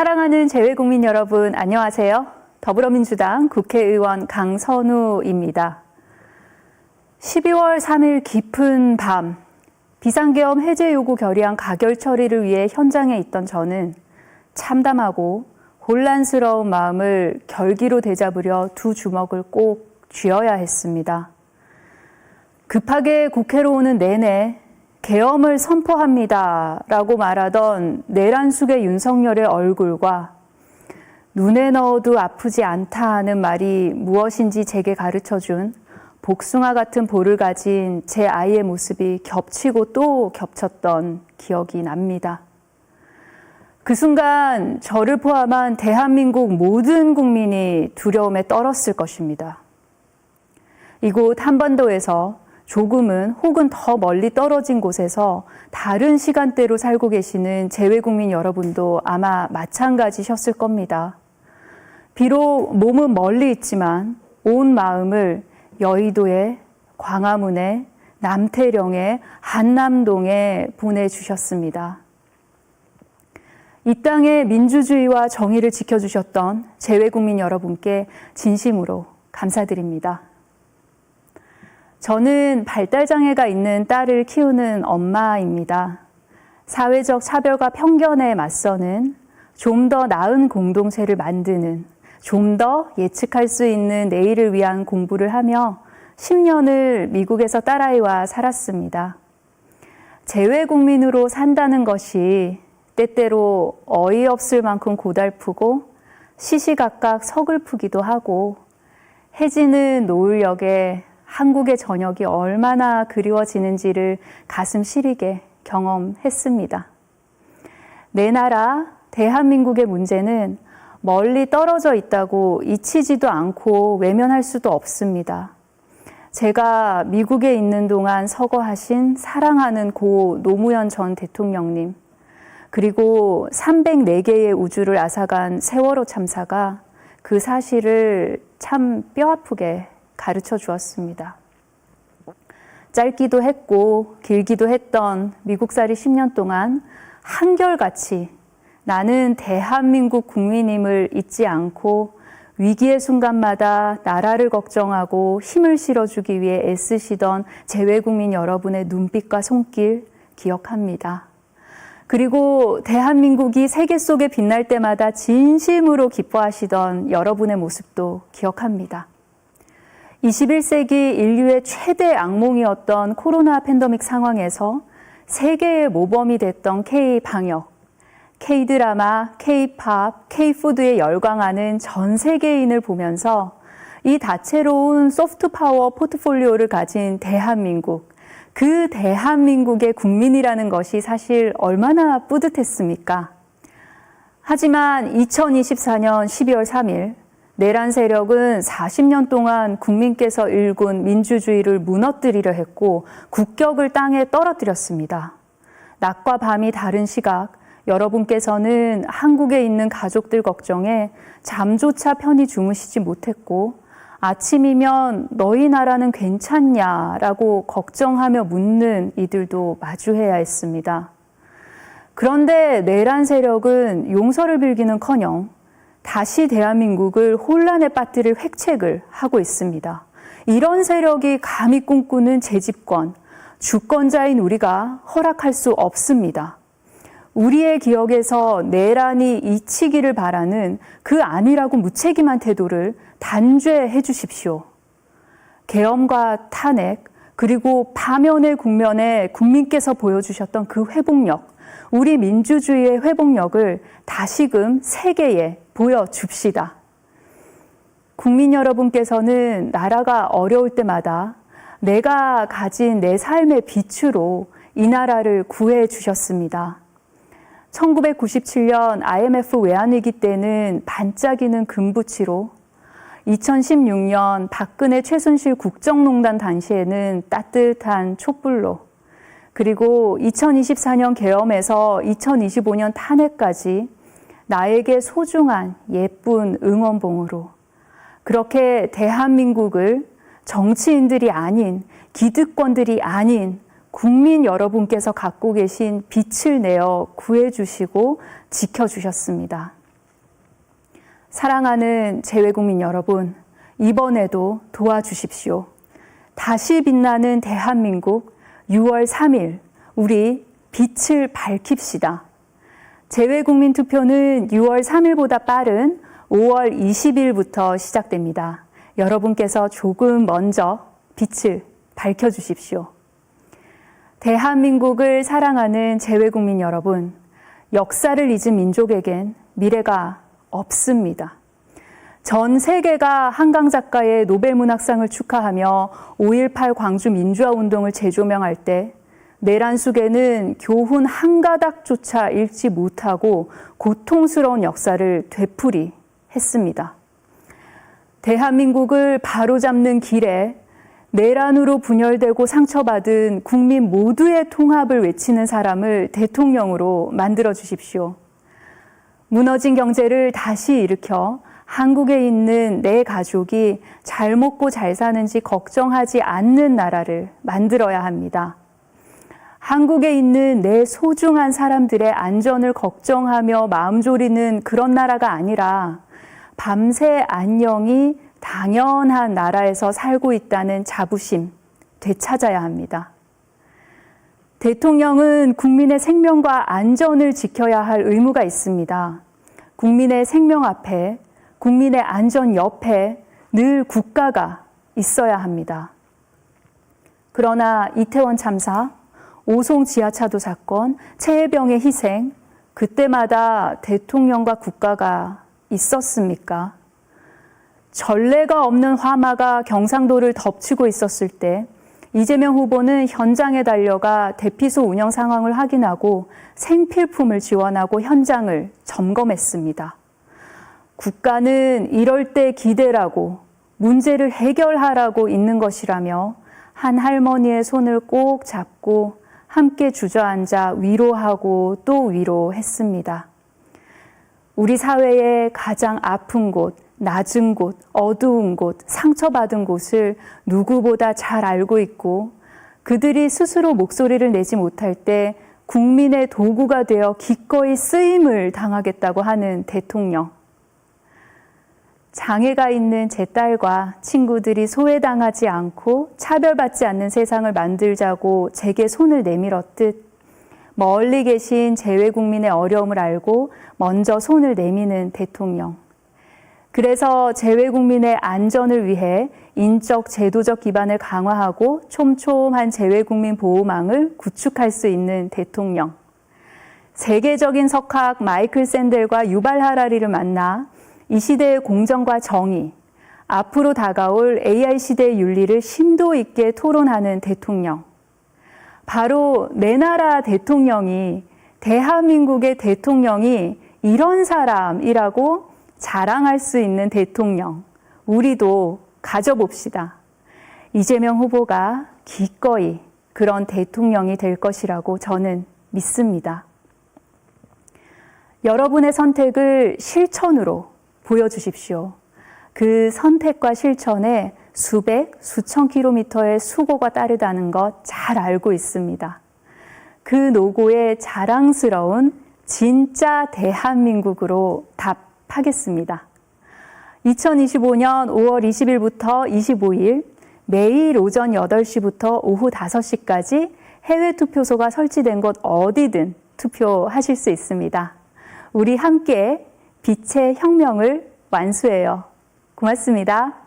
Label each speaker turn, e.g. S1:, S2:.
S1: 사랑하는 재외국민 여러분, 안녕하세요. 더불어민주당 국회의원 강선우입니다. 12월 3일 깊은 밤, 비상계엄 해제 요구 결의안 가결 처리를 위해 현장에 있던 저는 참담하고 혼란스러운 마음을 결기로 되잡으려 두 주먹을 꼭 쥐어야 했습니다. 급하게 국회로 오는 내내 계엄을 선포합니다 라고 말하던 내란숙의 윤석열의 얼굴과 눈에 넣어도 아프지 않다 하는 말이 무엇인지 제게 가르쳐준 복숭아 같은 볼을 가진 제 아이의 모습이 겹치고 또 겹쳤던 기억이 납니다. 그 순간 저를 포함한 대한민국 모든 국민이 두려움에 떨었을 것입니다. 이곳 한반도에서 조금은 혹은 더 멀리 떨어진 곳에서 다른 시간대로 살고 계시는 재외국민 여러분도 아마 마찬가지셨을 겁니다. 비록 몸은 멀리 있지만 온 마음을 여의도에, 광화문에, 남태령에, 한남동에 보내주셨습니다. 이 땅의 민주주의와 정의를 지켜주셨던 재외국민 여러분께 진심으로 감사드립니다. 저는 발달장애가 있는 딸을 키우는 엄마입니다. 사회적 차별과 편견에 맞서는 좀 더 나은 공동체를 만드는, 좀 더 예측할 수 있는 내일을 위한 공부를 하며 10년을 미국에서 딸아이와 살았습니다. 재외국민으로 산다는 것이 때때로 어이없을 만큼 고달프고 시시각각 서글프기도 하고 해지는 노을역에 한국의 저녁이 얼마나 그리워지는지를 가슴 시리게 경험했습니다. 내 나라 대한민국의 문제는 멀리 떨어져 있다고 잊히지도 않고 외면할 수도 없습니다. 제가 미국에 있는 동안 서거하신 사랑하는 고 노무현 전 대통령님, 그리고 304개의 우주를 앗아간 세월호 참사가 그 사실을 참 뼈아프게 가르쳐 주었습니다. 짧기도 했고 길기도 했던 미국살이 10년 동안 한결같이 나는 대한민국 국민임을 잊지 않고 위기의 순간마다 나라를 걱정하고 힘을 실어주기 위해 애쓰시던 재외국민 여러분의 눈빛과 손길 기억합니다. 그리고 대한민국이 세계 속에 빛날 때마다 진심으로 기뻐하시던 여러분의 모습도 기억합니다. 21세기 인류의 최대 악몽이었던 코로나 팬데믹 상황에서 세계의 모범이 됐던 K-방역, K-드라마, K-팝, K-푸드에 열광하는 전 세계인을 보면서 이 다채로운 소프트 파워 포트폴리오를 가진 대한민국, 그 대한민국의 국민이라는 것이 사실 얼마나 뿌듯했습니까? 하지만 2024년 12월 3일 내란 세력은 40년 동안 국민께서 일군 민주주의를 무너뜨리려 했고 국격을 땅에 떨어뜨렸습니다. 낮과 밤이 다른 시각, 여러분께서는 한국에 있는 가족들 걱정에 잠조차 편히 주무시지 못했고 아침이면 너희 나라는 괜찮냐라고 걱정하며 묻는 이들도 마주해야 했습니다. 그런데 내란 세력은 용서를 빌기는커녕 다시 대한민국을 혼란에 빠뜨릴 획책을 하고 있습니다. 이런 세력이 감히 꿈꾸는 재집권, 주권자인 우리가 허락할 수 없습니다. 우리의 기억에서 내란이 잊히기를 바라는 그 아니라고 무책임한 태도를 단죄해 주십시오. 계엄과 탄핵, 그리고 파면의 국면에 국민께서 보여주셨던 그 회복력, 우리 민주주의의 회복력을 다시금 세계에 보여줍시다. 국민 여러분께서는 나라가 어려울 때마다 내가 가진 내 삶의 빛으로 이 나라를 구해 주셨습니다. 1997년 IMF 외환위기 때는 반짝이는 금붙이로, 2016년 박근혜 최순실 국정농단 당시에는 따뜻한 촛불로, 그리고 2024년 계엄에서 2025년 탄핵까지 나에게 소중한 예쁜 응원봉으로, 그렇게 대한민국을 정치인들이 아닌, 기득권들이 아닌 국민 여러분께서 갖고 계신 빛을 내어 구해주시고 지켜주셨습니다. 사랑하는 재외국민 여러분, 이번에도 도와주십시오. 다시 빛나는 대한민국 6월 3일 우리 빛을 밝힙시다. 재외국민 투표는 6월 3일보다 빠른 5월 20일부터 시작됩니다. 여러분께서 조금 먼저 빛을 밝혀주십시오. 대한민국을 사랑하는 재외국민 여러분, 역사를 잊은 민족에겐 미래가 없습니다. 전 세계가 한강 작가의 노벨문학상을 축하하며 5.18 광주 민주화운동을 재조명할 때 내란 속에는 교훈 한 가닥조차 읽지 못하고 고통스러운 역사를 되풀이했습니다. 대한민국을 바로잡는 길에 내란으로 분열되고 상처받은 국민 모두의 통합을 외치는 사람을 대통령으로 만들어 주십시오. 무너진 경제를 다시 일으켜 한국에 있는 내 가족이 잘 먹고 잘 사는지 걱정하지 않는 나라를 만들어야 합니다. 한국에 있는 내 소중한 사람들의 안전을 걱정하며 마음 졸이는 그런 나라가 아니라 밤새 안녕이 당연한 나라에서 살고 있다는 자부심 되찾아야 합니다. 대통령은 국민의 생명과 안전을 지켜야 할 의무가 있습니다. 국민의 생명 앞에, 국민의 안전 옆에 늘 국가가 있어야 합니다. 그러나 이태원 참사, 오송 지하차도 사건, 최혜병의 희생, 그때마다 대통령과 국가가 있었습니까? 전례가 없는 화마가 경상도를 덮치고 있었을 때 이재명 후보는 현장에 달려가 대피소 운영 상황을 확인하고 생필품을 지원하고 현장을 점검했습니다. 국가는 이럴 때 기대라고 문제를 해결하라고 있는 것이라며 한 할머니의 손을 꼭 잡고 함께 주저앉아 위로하고 또 위로했습니다. 우리 사회의 가장 아픈 곳, 낮은 곳, 어두운 곳, 상처받은 곳을 누구보다 잘 알고 있고 그들이 스스로 목소리를 내지 못할 때 국민의 도구가 되어 기꺼이 쓰임을 당하겠다고 하는 대통령. 장애가 있는 제 딸과 친구들이 소외당하지 않고 차별받지 않는 세상을 만들자고 제게 손을 내밀었듯 멀리 계신 재외국민의 어려움을 알고 먼저 손을 내미는 대통령. 그래서 재외국민의 안전을 위해 인적, 제도적 기반을 강화하고 촘촘한 재외국민 보호망을 구축할 수 있는 대통령. 세계적인 석학 마이클 샌델과 유발 하라리를 만나 이 시대의 공정과 정의, 앞으로 다가올 AI 시대의 윤리를 심도 있게 토론하는 대통령. 바로 내 나라 대통령이, 대한민국의 대통령이 이런 사람이라고 자랑할 수 있는 대통령, 우리도 가져봅시다. 이재명 후보가 기꺼이 그런 대통령이 될 것이라고 저는 믿습니다. 여러분의 선택을 실천으로 보여주십시오. 그 선택과 실천에 수백, 수천 킬로미터의 수고가 따르다는 것 잘 알고 있습니다. 그 노고에 자랑스러운 진짜 대한민국으로 답하겠습니다. 2025년 5월 20일부터 25일 매일 오전 8시부터 오후 5시까지 해외 투표소가 설치된 곳 어디든 투표하실 수 있습니다. 우리 함께 빛의 혁명을 완수해요. 고맙습니다.